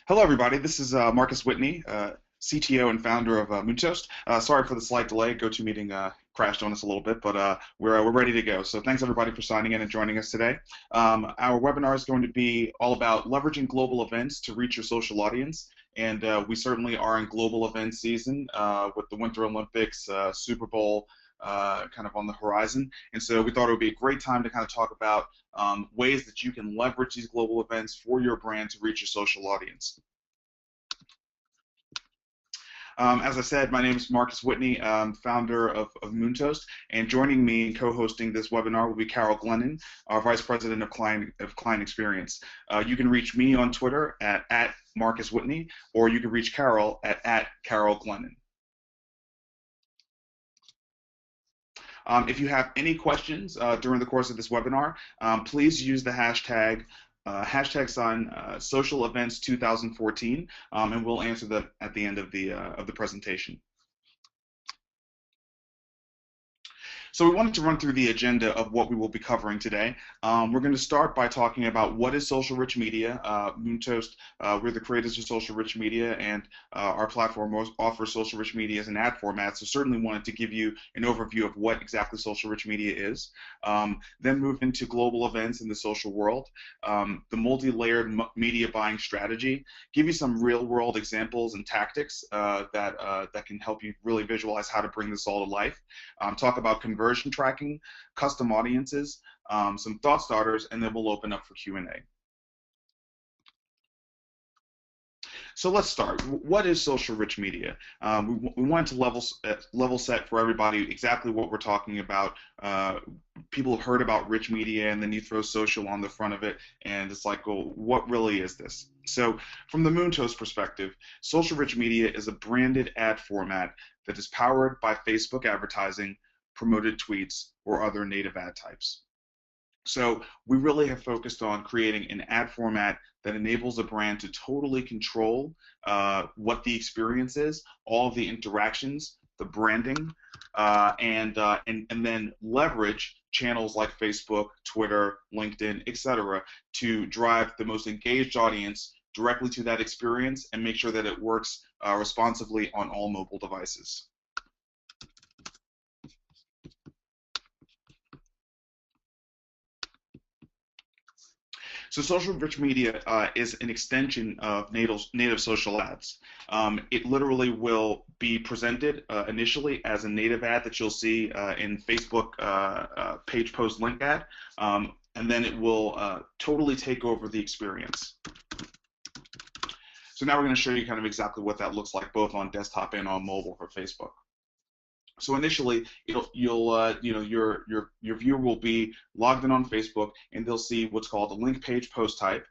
Hello, everybody. This is Marcus Whitney, CTO and founder of Moontoast. Sorry for the slight delay. GoToMeeting crashed on us a little bit, but we're ready to go. So thanks, everybody, for signing in and joining us today. Our webinar is going to be all about leveraging global events to reach your social audience. And we certainly are in global event season with the Winter Olympics, Super Bowl, kind of on the horizon. And so we thought it would be a great time to kind of talk about ways that you can leverage these global events for your brand to reach your social audience. As I said, my name is Marcus Whitney, founder of Moontoast, and joining me in co-hosting this webinar will be Carol Glennon, our Vice President of Client Experience. You can reach me on Twitter at Marcus Whitney, or you can reach Carol at Carol Glennon. If you have any questions during the course of this webinar, please use the hashtag social events 2014, and we'll answer them at the end of the presentation. So we wanted to run through the agenda of what we will be covering today. We're going to start by talking about what is social rich media. Moontoast, we're the creators of social rich media, and our platform offers social rich media as an ad format, so certainly wanted to give you an overview of what exactly social rich media is. Then move into global events in the social world, the multi-layered media buying strategy, give you some real-world examples and tactics that can help you really visualize how to bring this all to life, talk about conversion tracking, custom audiences, some thought starters, and then we'll open up for Q&A. So let's start. What is social rich media? We wanted to level set for everybody exactly what we're talking about. People have heard about rich media, and then you throw social on the front of it, and it's like, well, what really is this? So from the Moontoast perspective, social rich media is a branded ad format that is powered by Facebook advertising, promoted tweets, or other native ad types. So we really have focused on creating an ad format that enables a brand to totally control what the experience is, all of the interactions, the branding, and then leverage channels like Facebook, Twitter, LinkedIn, etc., to drive the most engaged audience directly to that experience and make sure that it works responsively on all mobile devices. So social rich media is an extension of native social ads. It literally will be presented initially as a native ad that you'll see in Facebook page post link ad, and then it will totally take over the experience. So now we're going to show you kind of exactly what that looks like both on desktop and on mobile for Facebook. So initially, your viewer will be logged in on Facebook, and they'll see what's called a link page post type,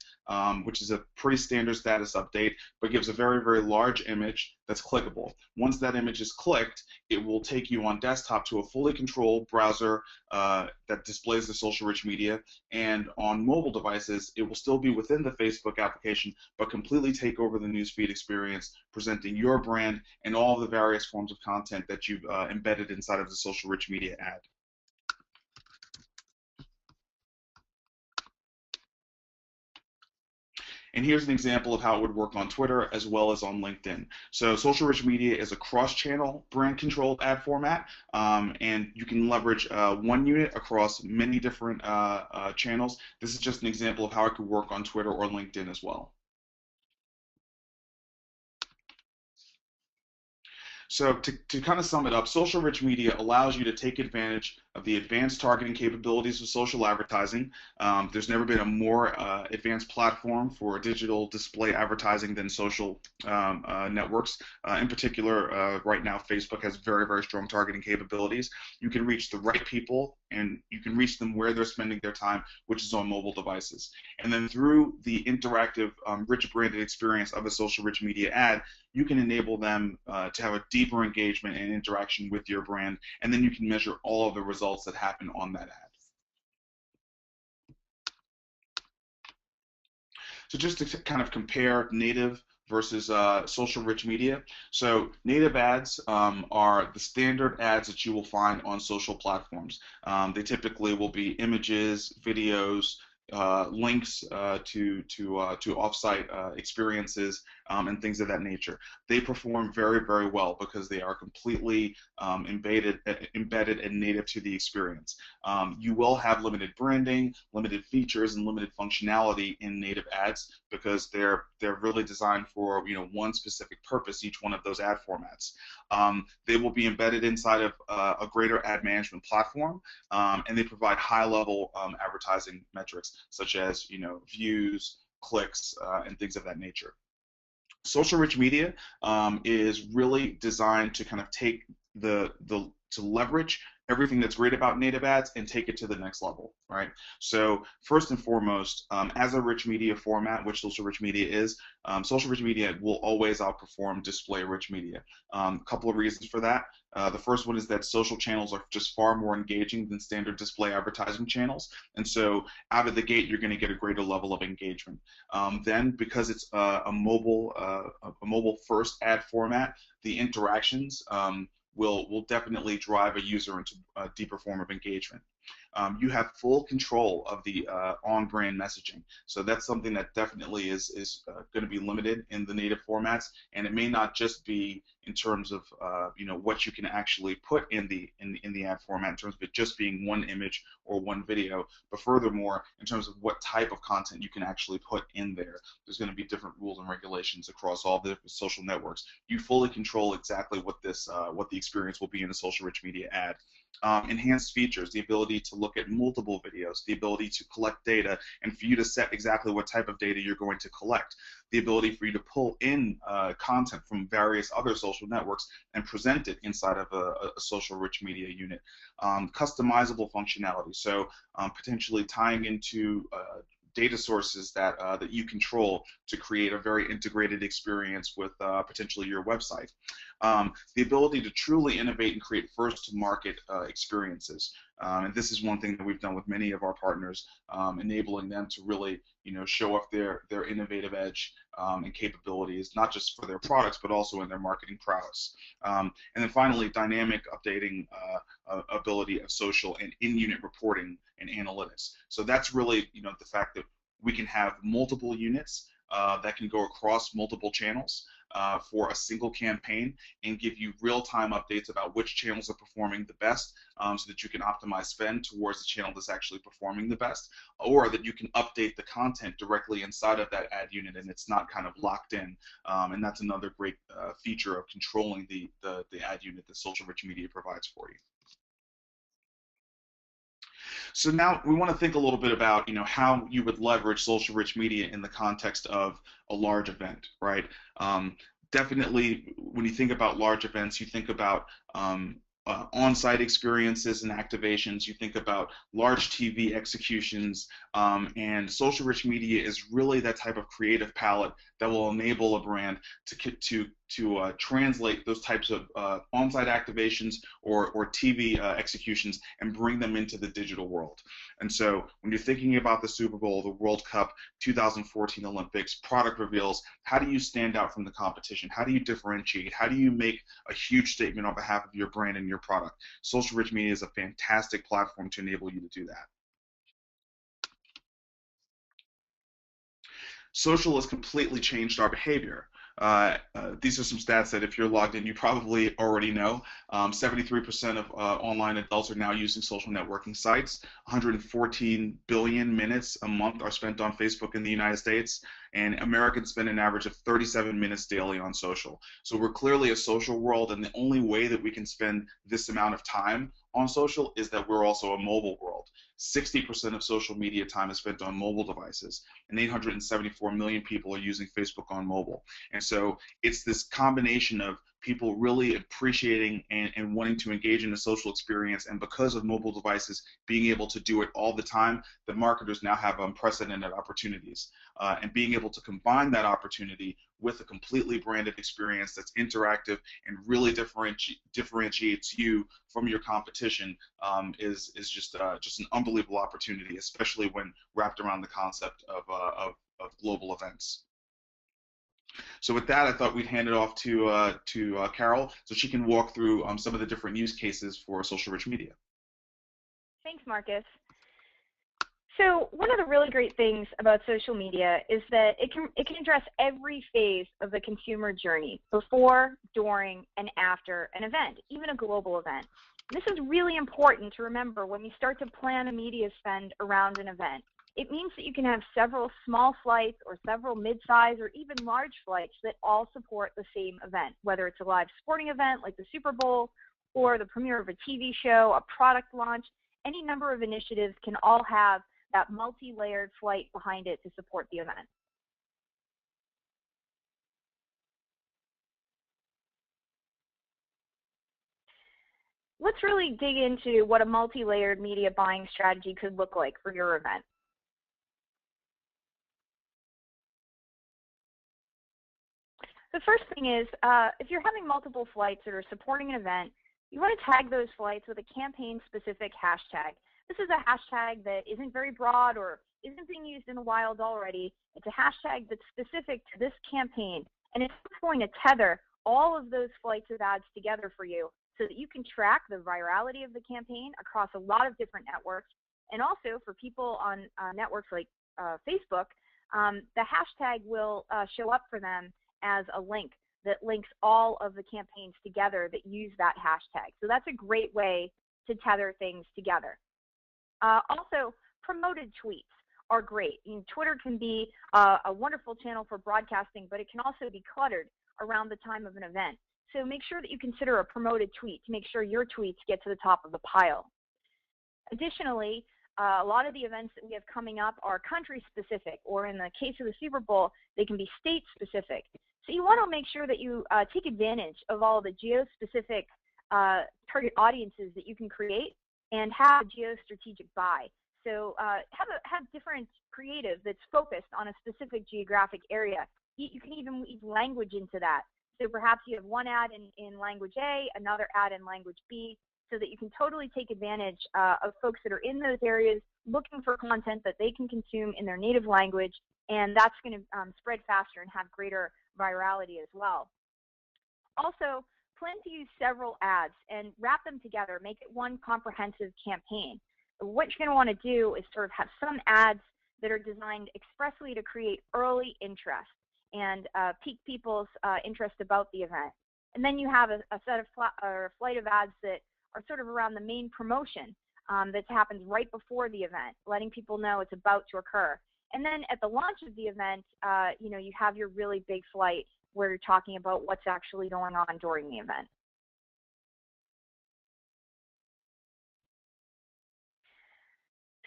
which is a pretty standard status update, but gives a very, very large image that's clickable. Once that image is clicked, it will take you on desktop to a fully controlled browser that displays the social rich media, and on mobile devices, it will still be within the Facebook application, but completely take over the newsfeed experience, presenting your brand and all of the various forms of content that you've embedded inside of the social rich media ad. And here's an example of how it would work on Twitter as well as on LinkedIn. So social rich media is a cross-channel brand-controlled ad format, and you can leverage one unit across many different channels. This is just an example of how it could work on Twitter or LinkedIn as well. So to kind of sum it up, social rich media allows you to take advantage of the advanced targeting capabilities of social advertising. There's never been a more advanced platform for digital display advertising than social networks. In particular, right now, Facebook has very, very strong targeting capabilities. You can reach the right people, and you can reach them where they're spending their time, which is on mobile devices. And then through the interactive, rich branded experience of a social rich media ad, you can enable them to have a deeper engagement and interaction with your brand, and then you can measure all of the results that happen on that ad. So just to kind of compare native versus social rich media. So native ads are the standard ads that you will find on social platforms. They typically will be images, videos, links to offsite experiences and things of that nature. They perform very, very well because they are completely embedded and native to the experience. You will have limited branding, limited features, and limited functionality in native ads because they're really designed for one specific purpose. Each one of those ad formats. They will be embedded inside of a greater ad management platform, and they provide high-level advertising metrics such as views, clicks, and things of that nature. Social rich media is really designed to kind of take to leverage everything that's great about native ads and take it to the next level, right? So first and foremost, as a rich media format, which social rich media is, social rich media will always outperform display rich media. A couple of reasons for that. The first one is that social channels are just far more engaging than standard display advertising channels, and so out of the gate you're going to get a greater level of engagement. Then, because it's a mobile first ad format, the interactions will definitely drive a user into a deeper form of engagement. You have full control of the on-brand messaging, so that's something that definitely is going to be limited in the native formats, and it may not just be in terms of what you can actually put in the ad format in terms of it just being one image or one video, but furthermore in terms of what type of content you can actually put in there. There's going to be different rules and regulations across all the social networks. You fully control exactly what the experience will be in a social rich media ad. Enhanced features, the ability to look at multiple videos, the ability to collect data, and for you to set exactly what type of data you're going to collect, the ability for you to pull in content from various other social networks and present it inside of a social rich media unit. Customizable functionality, so potentially tying into data sources that you control to create a very integrated experience with potentially your website. The ability to truly innovate and create first-to-market experiences. And this is one thing that we've done with many of our partners, enabling them to really show off their innovative edge and capabilities, not just for their products, but also in their marketing prowess. And then finally, dynamic updating ability of social and in-unit reporting and analytics. So that's really the fact that we can have multiple units that can go across multiple channels for a single campaign and give you real-time updates about which channels are performing the best, so that you can optimize spend towards the channel that's actually performing the best, or that you can update the content directly inside of that ad unit and it's not kind of locked in. And that's another great feature of controlling the ad unit that social rich media provides for you. So now we want to think a little bit about how you would leverage social rich media in the context of a large event, right? Definitely, when you think about large events, you think about on-site experiences and activations. You think about large TV executions, and social rich media is really that type of creative palette that will enable a brand to translate those types of on-site activations or TV executions and bring them into the digital world. And so when you're thinking about the Super Bowl, the World Cup, 2014 Olympics, product reveals, how do you stand out from the competition? How do you differentiate? How do you make a huge statement on behalf of your brand and your product? Social rich media is a fantastic platform to enable you to do that. Social has completely changed our behavior. These are some stats that if you're logged in, you probably already know. 73% of online adults are now using social networking sites. 114 billion minutes a month are spent on Facebook in the United States, and Americans spend an average of 37 minutes daily on social. So we're clearly a social world, and the only way that we can spend this amount of time on social is that we're also a mobile world. 60% of social media time is spent on mobile devices, and 874 million people are using Facebook on mobile. And so it's this combination of people really appreciating and wanting to engage in a social experience, and because of mobile devices being able to do it all the time, the marketers now have unprecedented opportunities. And being able to combine that opportunity with a completely branded experience that's interactive and really differentiates you from your competition is just an unbelievable opportunity, especially when wrapped around the concept of global events. So with that, I thought we'd hand it off to Carol so she can walk through some of the different use cases for social rich media. Thanks, Marcus. So one of the really great things about social media is that it can address every phase of the consumer journey, before, during, and after an event, even a global event. And this is really important to remember when we start to plan a media spend around an event. It means that you can have several small flights or several mid-size or even large flights that all support the same event, whether it's a live sporting event like the Super Bowl or the premiere of a TV show, a product launch. Any number of initiatives can all have that multi-layered flight behind it to support the event. Let's really dig into what a multi-layered media buying strategy could look like for your event. The first thing is, if you're having multiple flights that are supporting an event, you want to tag those flights with a campaign-specific hashtag. This is a hashtag that isn't very broad or isn't being used in the wild already. It's a hashtag that's specific to this campaign, and it's going to tether all of those flights of ads together for you so that you can track the virality of the campaign across a lot of different networks. And also for people on networks like Facebook, the hashtag will show up for them as a link that links all of the campaigns together that use that hashtag. So that's a great way to tether things together. Also, promoted tweets are great. Twitter can be a wonderful channel for broadcasting, but it can also be cluttered around the time of an event. So make sure that you consider a promoted tweet to make sure your tweets get to the top of the pile. Additionally, a lot of the events that we have coming up are country specific, or in the case of the Super Bowl, they can be state specific. So you want to make sure that you take advantage of all the geo-specific target audiences that you can create and have a geo-strategic buy. So have different creative that's focused on a specific geographic area. You can even weave language into that. So perhaps you have one ad in language A, another ad in language B, so that you can totally take advantage of folks that are in those areas looking for content that they can consume in their native language, and that's going to spread faster and have greater virality as well. Also, plan to use several ads and wrap them together, make it one comprehensive campaign. What you're going to want to do is sort of have some ads that are designed expressly to create early interest and pique people's interest about the event. And then you have a set of flight of ads that are sort of around the main promotion that happens right before the event, letting people know it's about to occur. And then at the launch of the event, you have your really big flight where you're talking about what's actually going on during the event.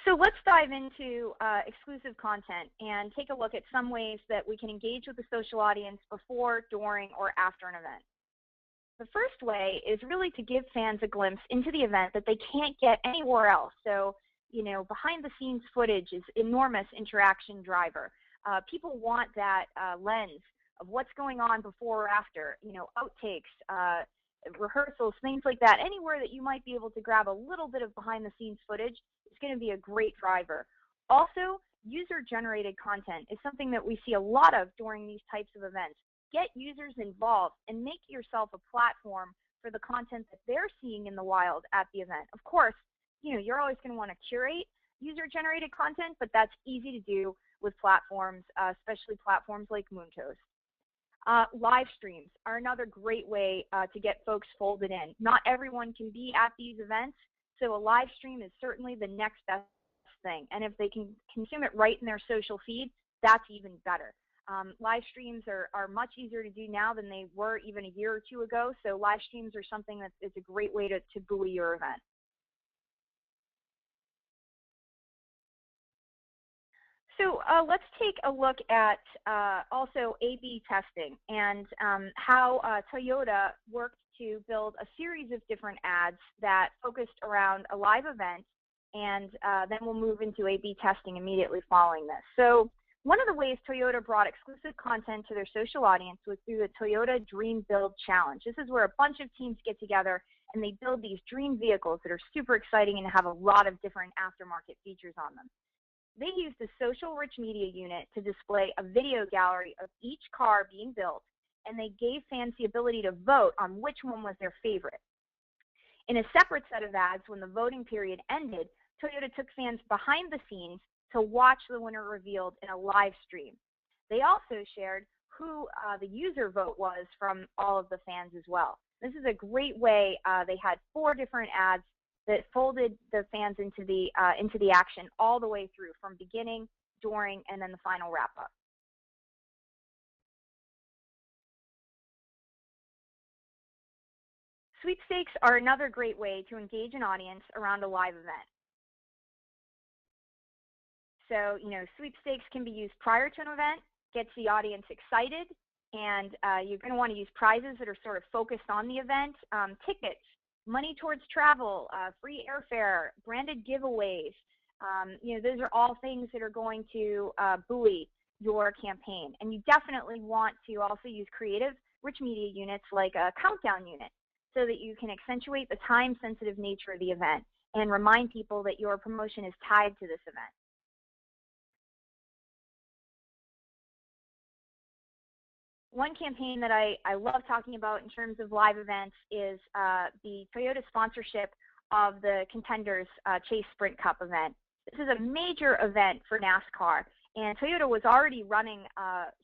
So let's dive into exclusive content and take a look at some ways that we can engage with the social audience before, during, or after an event. The first way is really to give fans a glimpse into the event that they can't get anywhere else. So, behind the scenes footage is enormous interaction driver. People want that lens of what's going on before or after, outtakes, rehearsals, things like that. Anywhere that you might be able to grab a little bit of behind the scenes footage is going to be a great driver. Also, user-generated content is something that we see a lot of during these types of events. Get users involved and make yourself a platform for the content that they're seeing in the wild at the event. Of course, you're always going to want to curate user-generated content, but that's easy to do with platforms, especially platforms like Moontoast. Live streams are another great way to get folks folded in. Not everyone can be at these events, so a live stream is certainly the next best thing. And if they can consume it right in their social feed, that's even better. Live streams are much easier to do now than they were even a year or two ago, so live streams are something that is a great way to buoy your event. So let's take a look at also A/B testing and how Toyota worked to build a series of different ads that focused around a live event, and then we'll move into A/B testing immediately following this. So one of the ways Toyota brought exclusive content to their social audience was through the Toyota Dream Build Challenge. This is where a bunch of teams get together and they build these dream vehicles that are super exciting and have a lot of different aftermarket features on them. They used the social rich media unit to display a video gallery of each car being built, and they gave fans the ability to vote on which one was their favorite. In a separate set of ads, when the voting period ended, Toyota took fans behind the scenes to watch the winner revealed in a live stream. They also shared who the user vote was from all of the fans as well. This is a great way. They had 4 different ads that folded the fans into the action all the way through, from beginning, during, and then the final wrap-up. Sweepstakes are another great way to engage an audience around a live event. So, sweepstakes can be used prior to an event, gets the audience excited, and you're going to want to use prizes that are sort of focused on the event, tickets, money towards travel, free airfare, branded giveaways. Those are all things that are going to buoy your campaign. And you definitely want to also use creative, rich media units like a countdown unit, so that you can accentuate the time-sensitive nature of the event and remind people that your promotion is tied to this event. One campaign that I love talking about in terms of live events is the Toyota sponsorship of the Contenders Chase Sprint Cup event. This is a major event for NASCAR, and Toyota was already running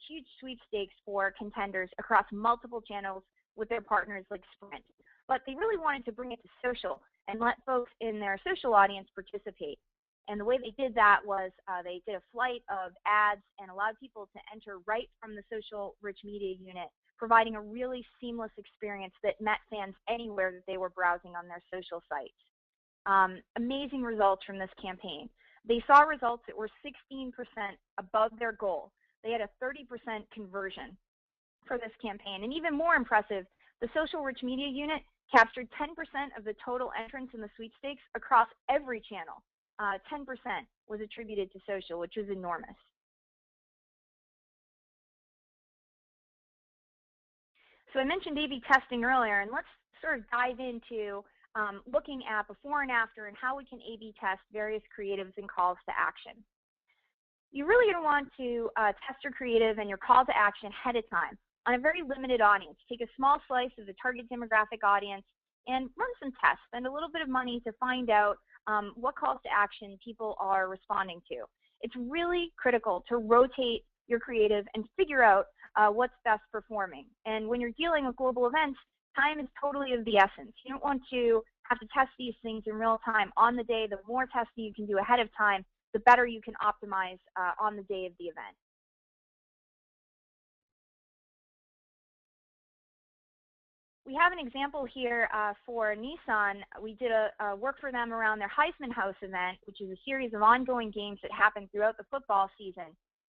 huge sweepstakes for Contenders across multiple channels with their partners like Sprint. But they really wanted to bring it to social and let folks in their social audience participate. And the way they did that was they did a flight of ads and allowed people to enter right from the social rich media unit, providing a really seamless experience that met fans anywhere that they were browsing on their social sites. Amazing results from this campaign. They saw results that were 16% above their goal. They had a 30% conversion for this campaign. And even more impressive, the social rich media unit captured 10% of the total entrants in the sweepstakes across every channel. 10% was attributed to social, which is enormous. So I mentioned A/B testing earlier, and let's sort of dive into looking at before and after and how we can A/B test various creatives and calls to action. You really don't want to test your creative and your call to action ahead of time on a very limited audience. Take a small slice of the target demographic audience and run some tests. Spend a little bit of money to find out what calls to action people are responding to. It's really critical to rotate your creative and figure out what's best performing. And when you're dealing with global events, time is totally of the essence. You don't want to have to test these things in real time on the day. The more testing you can do ahead of time, the better you can optimize on the day of the event. We have an example here for Nissan. We did a work for them around their Heisman House event, which is a series of ongoing games that happen throughout the football season.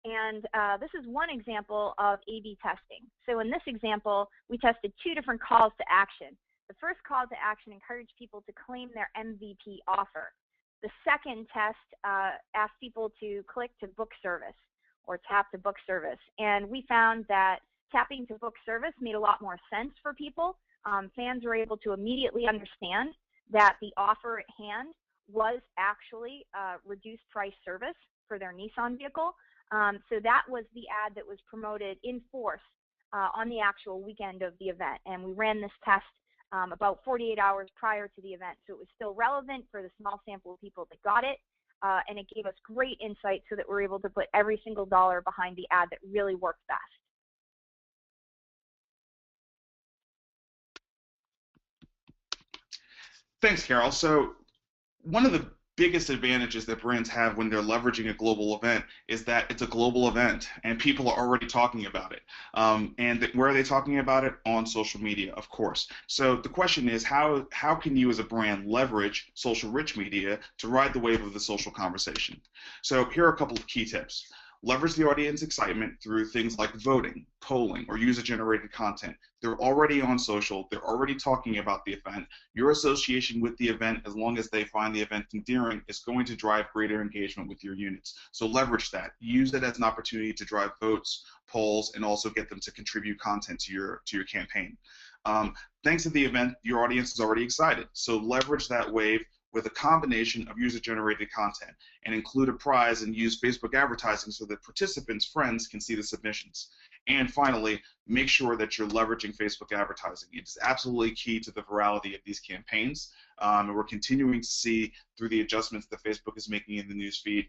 And this is one example of A/B testing. So in this example, we tested 2 different calls to action. The first call to action encouraged people to claim their MVP offer. The second test asked people to click to book service or tap to book service. And we found that tapping to book service made a lot more sense for people. Fans were able to immediately understand that the offer at hand was actually reduced price service for their Nissan vehicle. So that was the ad that was promoted in force on the actual weekend of the event. And we ran this test about 48 hours prior to the event. So it was still relevant for the small sample of people that got it. And it gave us great insight so that we're able to put every single dollar behind the ad that really worked best. Thanks, Carol. So one of the biggest advantages that brands have when they're leveraging a global event is that it's a global event and people are already talking about it. Where are they talking about it? On social media, of course. So the question is, how can you as a brand leverage social rich media to ride the wave of the social conversation? So here are a couple of key tips. Leverage the audience excitement through things like voting, polling, or user-generated content. They're already on social. They're already talking about the event. Your association with the event, as long as they find the event endearing, is going to drive greater engagement with your units. So leverage that. Use it as an opportunity to drive votes, polls, and also get them to contribute content to your campaign. Thanks to the event, your audience is already excited. So leverage that wave with a combination of user-generated content and include a prize and use Facebook advertising so that participants' friends can see the submissions. And finally, make sure that you're leveraging Facebook advertising. It's absolutely key to the virality of these campaigns. And we're continuing to see through the adjustments that Facebook is making in the newsfeed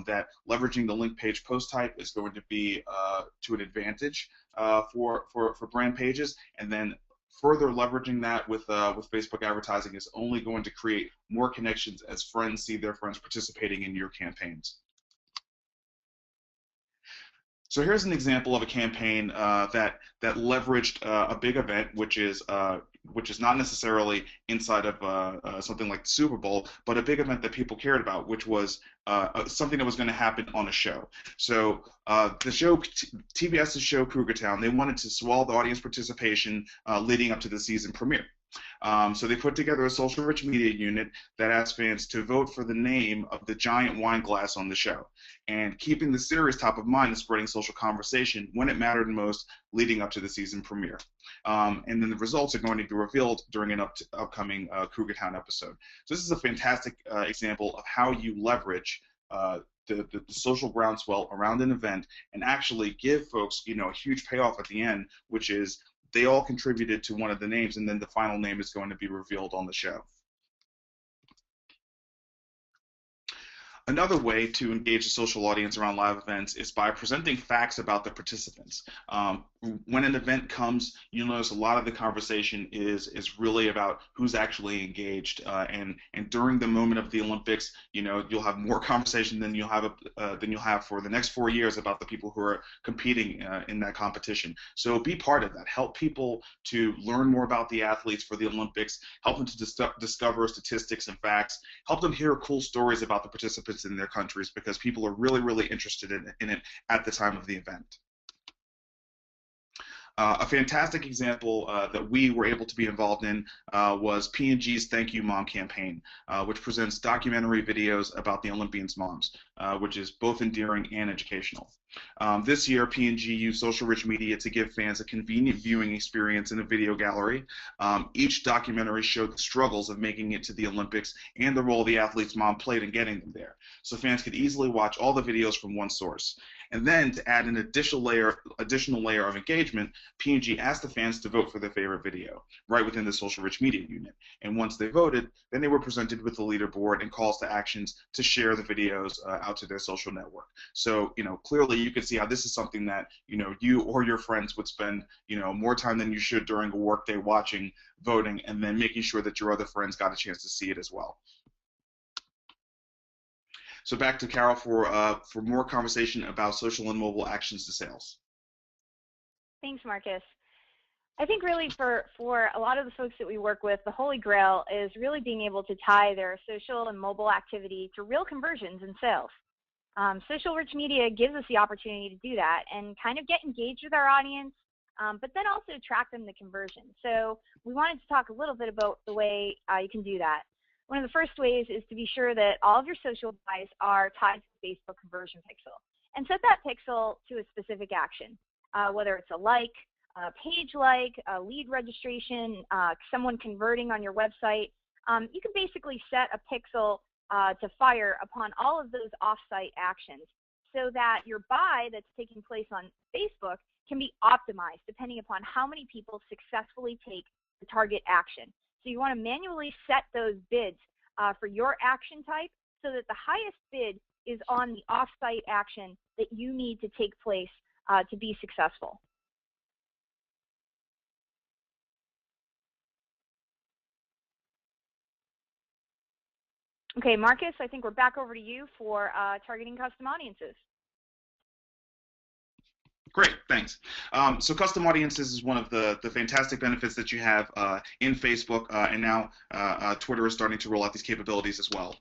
that leveraging the link page post type is going to be to an advantage for brand pages, and then further leveraging that with Facebook advertising is only going to create more connections as friends see their friends participating in your campaigns. So here's an example of a campaign that leveraged a big event, which is not necessarily inside of something like the Super Bowl, but a big event that people cared about, which was something that was going to happen on a show. So the show, TBS's show Cougar Town, they wanted to swell the audience participation leading up to the season premiere. So they put together a social rich media unit that asked fans to vote for the name of the giant wine glass on the show, and keeping the series top of mind and spreading social conversation when it mattered most leading up to the season premiere. And then the results are going to be revealed during an upcoming Cougar Town episode. So this is a fantastic example of how you leverage the social groundswell around an event and actually give folks, a huge payoff at the end, which is they all contributed to one of the names, and then the final name is going to be revealed on the show. Another way to engage the social audience around live events is by presenting facts about the participants. When an event comes, you'll notice a lot of the conversation is really about who's actually engaged. And during the moment of the Olympics, you'll have more conversation than you'll have for the next 4 years about the people who are competing in that competition. So be part of that. Help people to learn more about the athletes for the Olympics. Help them to discover statistics and facts. Help them hear cool stories about the participants in their countries, because people are really, really interested in it at the time of the event. A fantastic example that we were able to be involved in was P&G's Thank You Mom campaign, which presents documentary videos about the Olympians' moms, which is both endearing and educational. This year, P&G used social rich media to give fans a convenient viewing experience in a video gallery. Each documentary showed the struggles of making it to the Olympics and the role the athlete's mom played in getting them there, so fans could easily watch all the videos from one source. And then, to add an additional layer of engagement, P&G asked the fans to vote for their favorite video right within the social rich media unit. And once they voted, then they were presented with the leaderboard and calls to actions to share the videos out to their social network. So, clearly you can see how this is something that, you or your friends would spend, more time than you should during a workday watching, voting, and then making sure that your other friends got a chance to see it as well. So back to Carol for more conversation about social and mobile actions to sales. Thanks, Marcus. I think really for a lot of the folks that we work with, the holy grail is really being able to tie their social and mobile activity to real conversions and sales. Social rich media gives us the opportunity to do that and kind of get engaged with our audience, but then also track them to conversion. So we wanted to talk a little bit about the way you can do that. One of the first ways is to be sure that all of your social buys are tied to the Facebook conversion pixel, and set that pixel to a specific action, whether it's a like, a page like, a lead registration, someone converting on your website. You can basically set a pixel to fire upon all of those off-site actions so that your buy that's taking place on Facebook can be optimized depending upon how many people successfully take the target action. So you want to manually set those bids for your action type so that the highest bid is on the off-site action that you need to take place to be successful. Okay, Marcus, I think we're back over to you for targeting custom audiences. Great, thanks. So custom audiences is one of the fantastic benefits that you have in Facebook, and now Twitter is starting to roll out these capabilities as well.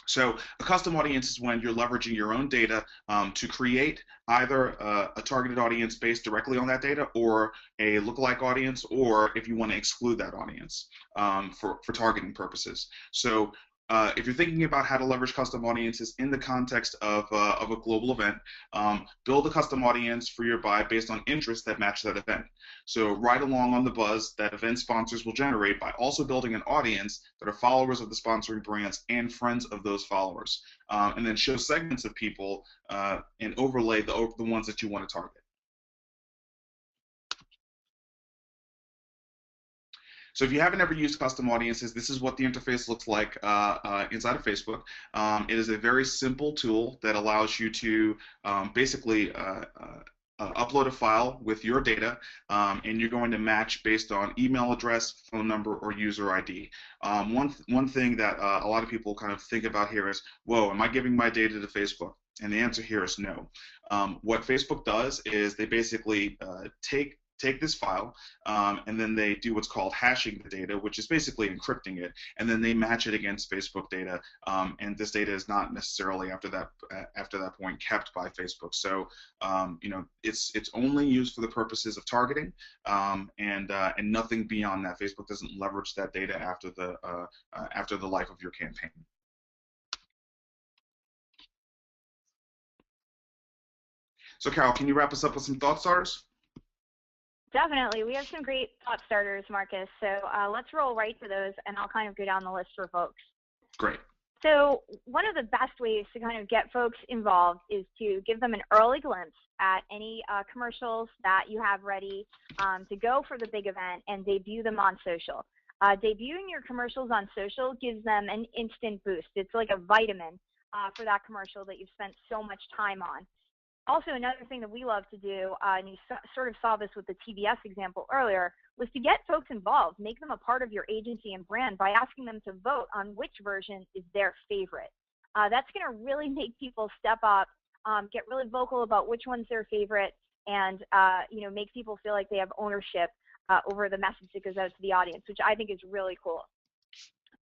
So a custom audience is when you're leveraging your own data to create either a targeted audience based directly on that data, or a lookalike audience, or if you want to exclude that audience for targeting purposes. So if you're thinking about how to leverage custom audiences in the context of a global event, build a custom audience for your buy based on interests that match that event. So ride along on the buzz that event sponsors will generate by also building an audience that are followers of the sponsoring brands and friends of those followers, and then show segments of people and overlay the ones that you want to target. So if you haven't ever used custom audiences, this is what the interface looks like inside of Facebook. It is a very simple tool that allows you to basically upload a file with your data, and you're going to match based on email address, phone number, or user ID. One thing that a lot of people kind of think about here is, whoa, am I giving my data to Facebook? And the answer here is no. What Facebook does is they basically take this file, and then they do what's called hashing the data, which is basically encrypting it, and then they match it against Facebook data, and this data is not necessarily after that point kept by Facebook. So it's only used for the purposes of targeting, and nothing beyond that. Facebook doesn't leverage that data after the life of your campaign. So Carol, can you wrap us up with some thought starters? Definitely. We have some great thought starters, Marcus. So let's roll right to those, and I'll kind of go down the list for folks. Great. So one of the best ways to kind of get folks involved is to give them an early glimpse at any commercials that you have ready to go for the big event and debut them on social. Debuting your commercials on social gives them an instant boost. It's like a vitamin for that commercial that you've spent so much time on. Also, another thing that we love to do, and you sort of saw this with the TBS example earlier, was to get folks involved, make them a part of your agency and brand by asking them to vote on which version is their favorite. That's going to really make people step up, get really vocal about which one's their favorite, and make people feel like they have ownership over the message that goes out to the audience, which I think is really cool.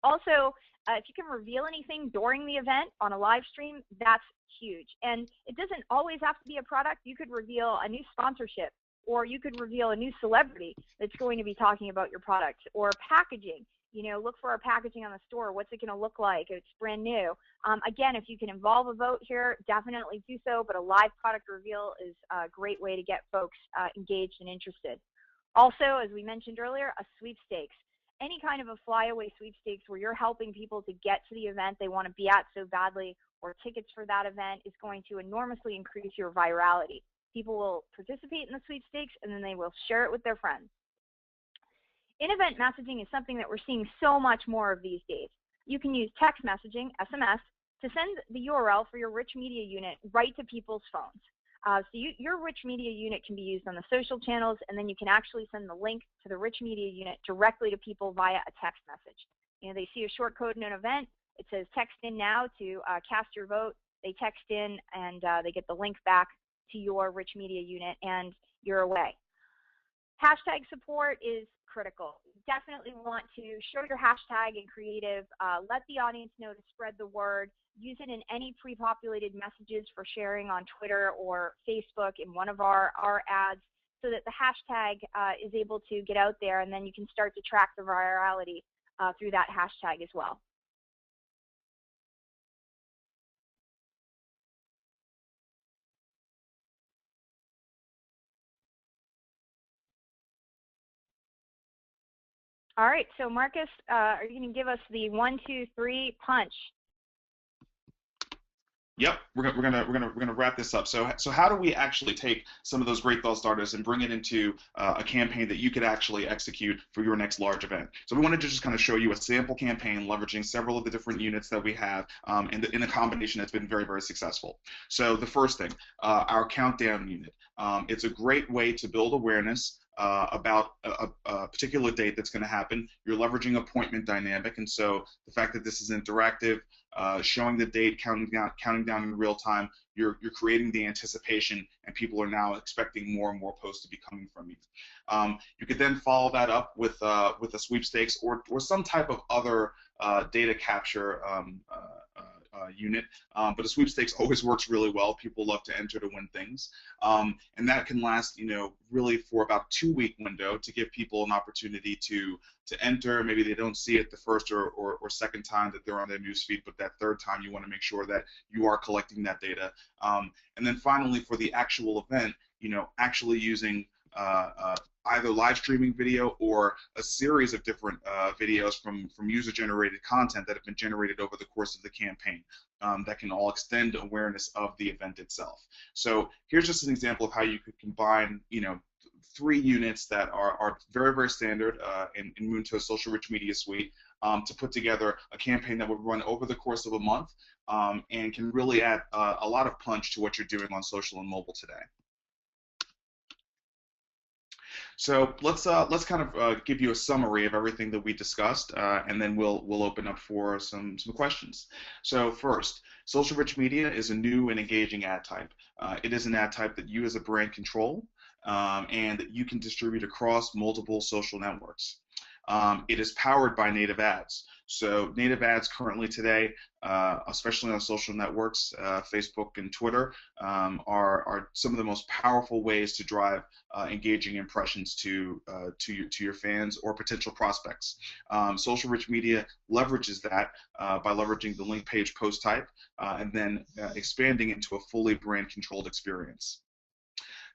Also, if you can reveal anything during the event on a live stream, that's huge. And it doesn't always have to be a product. You could reveal a new sponsorship, or you could reveal a new celebrity that's going to be talking about your product, or packaging. Look for our packaging on the store. What's it going to look like? It's brand new. Again, if you can involve a vote here, definitely do so, but a live product reveal is a great way to get folks engaged and interested. Also, as we mentioned earlier, a sweepstakes. Any kind of a flyaway sweepstakes where you're helping people to get to the event they want to be at so badly, or tickets for that event, is going to enormously increase your virality. People will participate in the sweepstakes, and then they will share it with their friends. In-event messaging is something that we're seeing so much more of these days. You can use text messaging, SMS, to send the URL for your rich media unit right to people's phones. Your rich media unit can be used on the social channels, and then you can actually send the link to the rich media unit directly to people via a text message. They see a short code in an event. It says text in now to cast your vote. They text in, and they get the link back to your rich media unit, and you're away. Hashtag support is critical. You definitely want to show your hashtag in creative, let the audience know to spread the word, use it in any pre-populated messages for sharing on Twitter or Facebook in one of our ads, so that the hashtag is able to get out there, and then you can start to track the virality through that hashtag as well. All right, so Marcus, are you going to give us the 1, 2, 3 punch? Yep, we're gonna wrap this up. So how do we actually take some of those great thought starters and bring it into a campaign that you could actually execute for your next large event? So we wanted to just kind of show you a sample campaign leveraging several of the different units that we have, in a combination that's been very, very successful. So the first thing, our countdown unit. It's a great way to build awareness about a particular date that's going to happen. You're leveraging appointment dynamic, and so the fact that this is interactive, showing the date, counting down in real time, you're creating the anticipation, and people are now expecting more and more posts to be coming from you. You could then follow that up with a sweepstakes or some type of other data capture unit, but a sweepstakes always works really well. People love to enter to win things, and that can last, really for about 2-week window to give people an opportunity to enter. Maybe they don't see it the first or second time that they're on their newsfeed, but that third time you want to make sure that you are collecting that data. And then finally, for the actual event, actually using either live streaming video or a series of different videos from user-generated content that have been generated over the course of the campaign that can all extend awareness of the event itself. So here's just an example of how you could combine, three units that are very, very standard in Moontoast Social Rich Media Suite to put together a campaign that would run over the course of a month and can really add a lot of punch to what you're doing on social and mobile today. So let's kind of give you a summary of everything that we discussed, and then we'll open up for some questions. So first, social rich media is a new and engaging ad type. It is an ad type that you as a brand control, and that you can distribute across multiple social networks. It is powered by native ads. So native ads currently today, especially on social networks, Facebook and Twitter, are some of the most powerful ways to drive engaging impressions to your fans or potential prospects. Social rich media leverages that by leveraging the link page post type and then expanding into a fully brand controlled experience.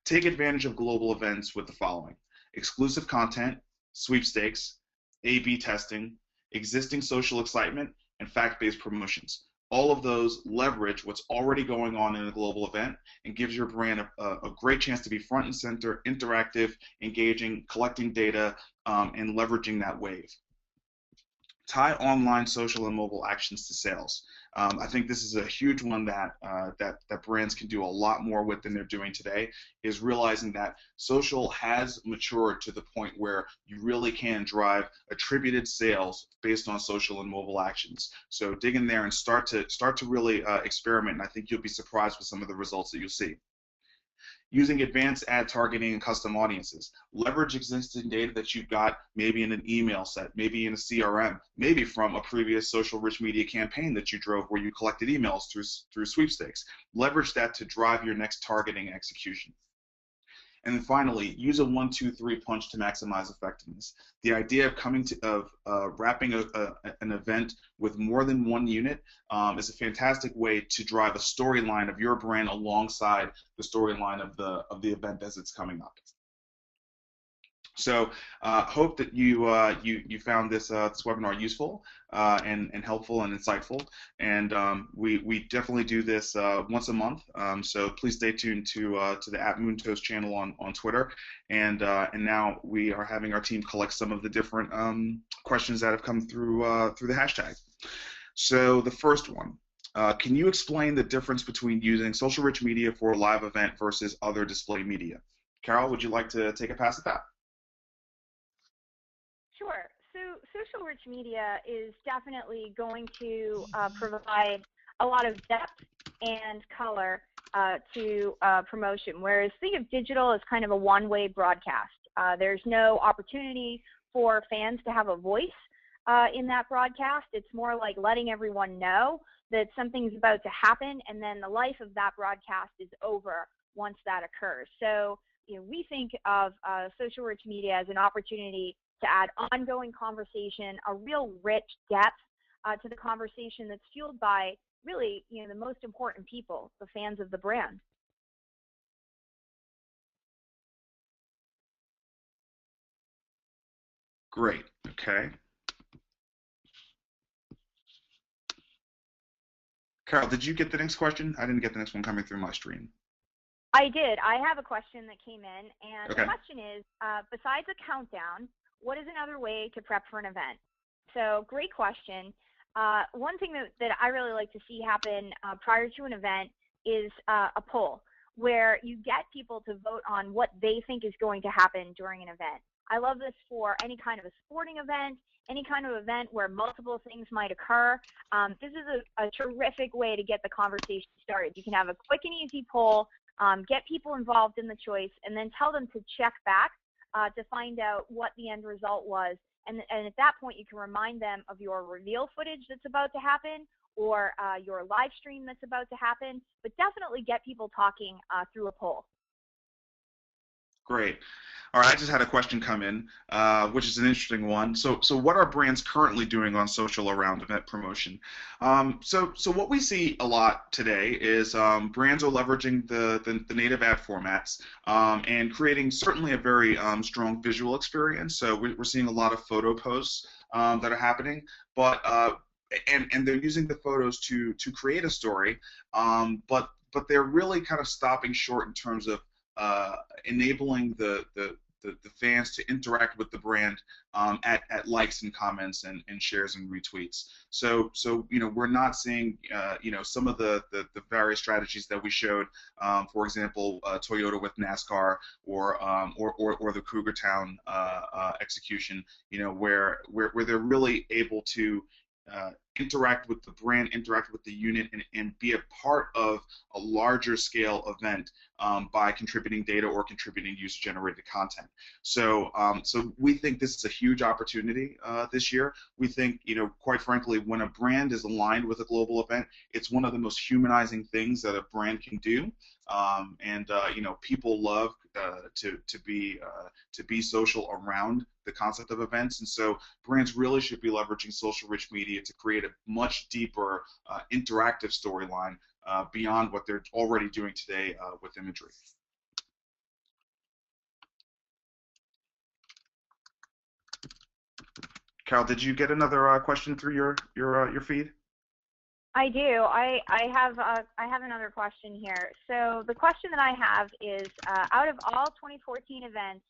Take advantage of global events with the following: exclusive content, sweepstakes, A/B testing, existing social excitement, and fact-based promotions. All of those leverage what's already going on in a global event and gives your brand a great chance to be front and center, interactive, engaging, collecting data, and leveraging that wave. Tie online, social, and mobile actions to sales. I think this is a huge one that brands can do a lot more with than they're doing today, is realizing that social has matured to the point where you really can drive attributed sales based on social and mobile actions. So dig in there and start to really experiment, and I think you'll be surprised with some of the results that you'll see. Using advanced ad targeting and custom audiences. Leverage existing data that you've got maybe in an email set, maybe in a CRM, maybe from a previous social rich media campaign that you drove where you collected emails through Sweepstakes. Leverage that to drive your next targeting execution. And then finally, use a 1-2-3 punch to maximize effectiveness. The idea of wrapping an event with more than one unit is a fantastic way to drive a storyline of your brand alongside the storyline of the event as it's coming up. So hope that you found this webinar useful and helpful and insightful. And we definitely do this once a month. So please stay tuned to the @Moontoast channel on Twitter. And now we are having our team collect some of the different questions that have come through the hashtag. So the first one. Can you explain the difference between using social rich media for a live event versus other display media? Carol, would you like to take a pass at that? Sure. So social rich media is definitely going to provide a lot of depth and color to promotion, whereas think of digital as kind of a one-way broadcast. There's no opportunity for fans to have a voice in that broadcast. It's more like letting everyone know that something's about to happen, and then the life of that broadcast is over once that occurs. So we think of social rich media as an opportunity to add ongoing conversation, a real rich depth to the conversation that's fueled by really, the most important people, the fans of the brand. Great. Okay. Carol, did you get the next question? I didn't get the next one coming through my stream. I did. I have a question that came in, and okay. The question is, besides a countdown, what is another way to prep for an event? So great question. One thing that I really like to see happen prior to an event is a poll where you get people to vote on what they think is going to happen during an event. I love this for any kind of a sporting event, any kind of event where multiple things might occur. This is a terrific way to get the conversation started. You can have a quick and easy poll, get people involved in the choice, and then tell them to check back to find out what the end result was. And at that point, you can remind them of your reveal footage that's about to happen or your live stream that's about to happen, but definitely get people talking through a poll. Great. All right, I just had a question come in, which is an interesting one. So what are brands currently doing on social around event promotion? So what we see a lot today is brands are leveraging the native ad formats and creating certainly a very strong visual experience. So we're seeing a lot of photo posts that are happening, but and they're using the photos to create a story, but they're really kind of stopping short in terms of enabling the fans to interact with the brand at likes and comments and shares and retweets. So we're not seeing some of the various strategies that we showed, for example, Toyota with NASCAR or the Cougar Town execution, where they're really able to interact with the brand, interact with the unit, and be a part of a larger scale event by contributing data or contributing user-generated content. So we think this is a huge opportunity this year. We think, quite frankly, when a brand is aligned with a global event, it's one of the most humanizing things that a brand can do. People love to be social around the concept of events, and so brands really should be leveraging social-rich media to create a much deeper interactive storyline beyond what they're already doing today with imagery. Carol, did you get another question through your feed? I do. I have another question here. So the question that I have is, out of all 2014 events,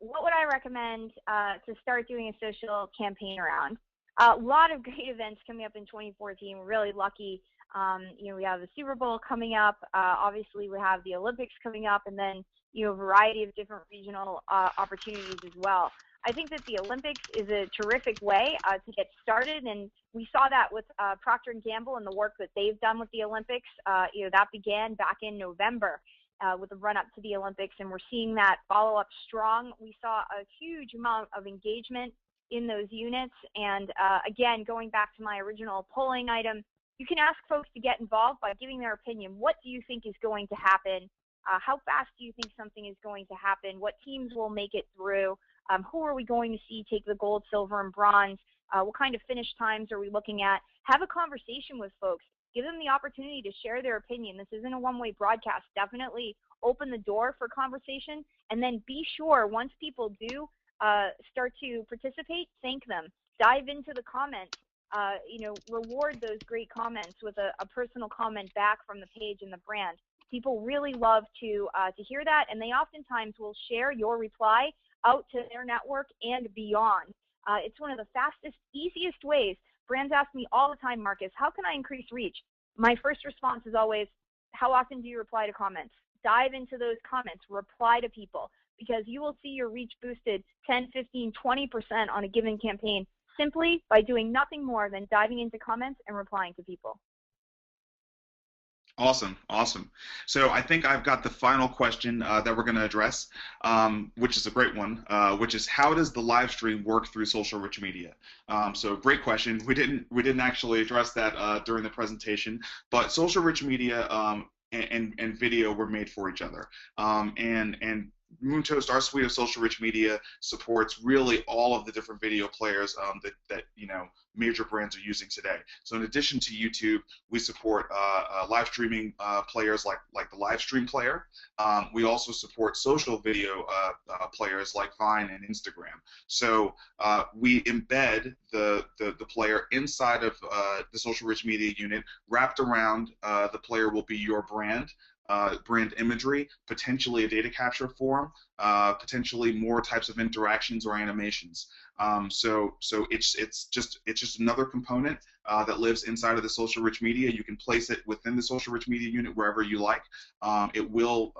what would I recommend to start doing a social campaign around? A lot of great events coming up in 2014. We're really lucky. We have the Super Bowl coming up. Obviously, we have the Olympics coming up, and then a variety of different regional opportunities as well. I think that the Olympics is a terrific way to get started, and we saw that with Procter & Gamble and the work that they've done with the Olympics. That began back in November with the run-up to the Olympics, and we're seeing that follow up strong. We saw a huge amount of engagement in those units, and again, going back to my original polling item, you can ask folks to get involved by giving their opinion. What do you think is going to happen? How fast do you think something is going to happen? What teams will make it through? Who are we going to see take the gold, silver, and bronze? What kind of finish times are we looking at? Have a conversation with folks. Give them the opportunity to share their opinion. This isn't a one-way broadcast. Definitely open the door for conversation, and then be sure once people do start to participate, thank them. Dive into the comments. Reward those great comments with a personal comment back from the page and the brand. People really love to hear that, and they oftentimes will share your reply out to their network and beyond. It's one of the fastest, easiest ways. Brands ask me all the time, Marcus, how can I increase reach? My first response is always, how often do you reply to comments? Dive into those comments, reply to people, because you will see your reach boosted 10, 15, 20% on a given campaign simply by doing nothing more than diving into comments and replying to people. Awesome. So I think I've got the final question that we're going to address, which is a great one, which is, how does the live stream work through social rich media? So great question. We didn't actually address that during the presentation, but social rich media and video were made for each other, and Moontoast, our suite of social rich media, supports really all of the different video players that major brands are using today. So in addition to YouTube, we support live streaming players like the live stream player. We also support social video players like Vine and Instagram. So we embed the player inside of the social rich media unit. Wrapped around the player will be your brand imagery, potentially a data capture form, potentially more types of interactions or animations. So it's just another component that lives inside of the social rich media. You can place it within the social rich media unit wherever you like. It will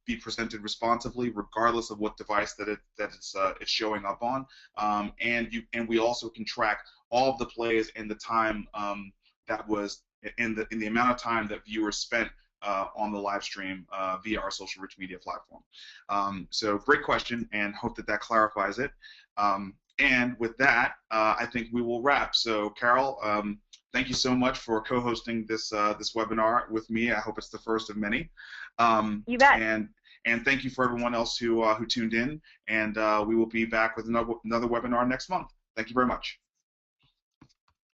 be presented responsively regardless of what device that it's showing up on. And we also can track all of the plays and the time that was in the amount of time that viewers spent on the live stream via our social rich media platform. So great question, and hope that clarifies it. And with that, I think we will wrap. So Carol, thank you so much for co-hosting this webinar with me. I hope it's the first of many. You bet. And thank you for everyone else who tuned in. And we will be back with another webinar next month. Thank you very much.